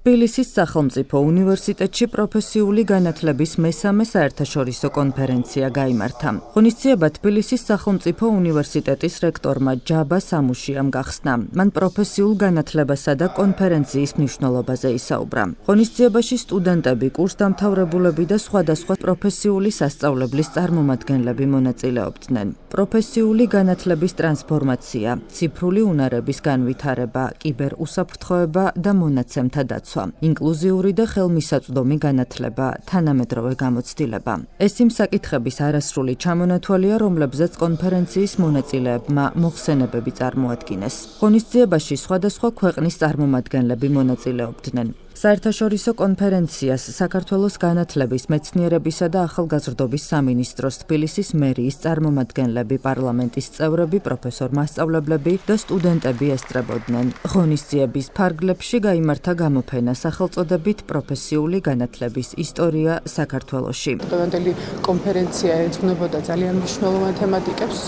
თბილისის სახელმწიფო უნივერსიტეტში პროფესიული განათლების მესამე საერთაშორისო კონფერენცია გაიმართა. ღონისძიება თბილისის სახელმწიფო უნივერსიტეტის რექტორმა ჯაბა სამუშიამ გახსნა. მან პროფესიულ განათლებასა და კონფერენციის მნიშვნელობაზე ისაუბრა. ღონისძიებაში სტუდენტები, კურსდამთავრებულები და სხვადასხვა პროფესიული სასწავლებლის წარმომადგენლები მონაწილეობდნენ. პროფესიული განათლების ტრანსფორმაცია, ციფრული უნარების განვითარება, კიბერუსაფრთხოება და მონაცემთა დაცვა. ინკლუზიური და ხელმისაწვდომი განათლება, თანამედროვე გამოცდილება. ეს იმ საკითხების არასრული ჩამონათვალია, რომლებზეც კონფერენციის მონაწილეებმა მოხსენებები წარმოადგინეს. ღონისძიებაში სხვადასხვა ქვეყნის წარმომადგენლები მონაწილეობდნენ. საერთაშორისო კონფერენციას საქართველოს განათლების, მეცნიერებისა და ახალგაზრდობის სამინისტროს თბილისის მერიის წარმომადგენლები, პარლამენტის წევრები, პროფესორ-მასწავლებლები და სტუდენტები ესწრებოდნენ. ღონისძიების ფარგლებში გაიმართა გამოფენა სახელწოდებით პროფესიული განათლების ისტორია საქართველოში. დღევანდელი კონფერენცია ეძღვნებოდა ძალიან მნიშვნელოვან თემატიკებს,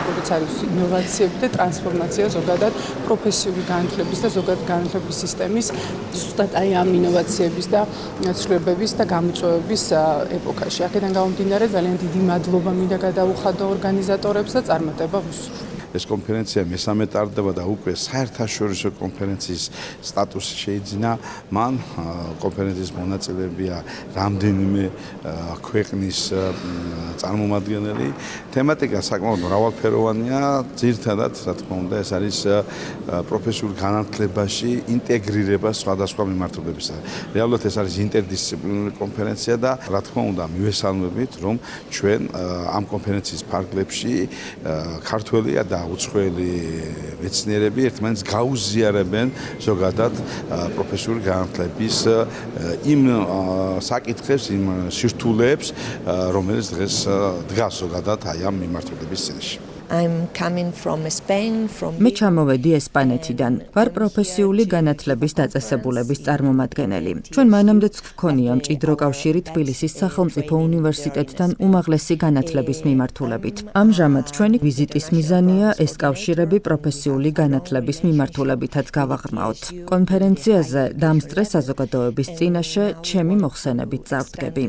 როგორიც არის ინოვაციები და ტრანსფორმაცია ზოგადად პროფესიული განათლების და ზოგადად განათლების სისტემის ზუსტად ამ ინოვაციების და ცვლილებების და გამოწვევების ეპოქაში. აქედან გამომდინარე ძალიან დიდი მადლობა მინდა გადაუხადო ორგანიზატორებს და წარმატება ვუსურვებ. ეს კონფერენცია მესამე ტარდება და უკვე საერთაშორისო კონფერენციის სტატუსი შეიძინა. მან კონფერენციის მონაწილეებია რამდენიმე ქვეყნის წარმომადგენელი. თემატიკა საკმაოდ მრავალფეროვანია. ძირითადად, რა თქმა უნდა, ეს არის პროფესიულ განათლებაში ინტეგრირება სხვადასხვა მიმართულებისა. რეალურად ეს არის ინტერდისციპლინური კონფერენცია და რა თქმა უნდა, მივესალმებით, რომ ჩვენ ამ კონფერენციის ფარგლებში ქართველია და უცხოელი მეცნიერები ერთმანეთს გაუზიარებენ ზოგადად პროფესიული განათლების იმ საკითხებს, იმ სირთულეებს, რომელიც დღეს დგას ზოგადად აი ამ მიმართულების წინაშე. მე ჩამოვედი ესპანეთიდან. ვარ პროფესიული განათლების დაწესებულების წარმომადგენელი. ჩვენ მანამდეც გვქონია მჭიდრო კავშირი თბილისის სახელმწიფო უნივერსიტეტთან უმაღლესი განათლების მიმართულებით. ამჟამად ჩვენი ვიზიტის მიზანია ეს კავშირები პროფესიული განათლების მიმართულებითაც გავაღრმაოთ. კონფერენციაზე დამსწრე საზოგადოების წინაშე ჩემი მოხსენებით წავდგები.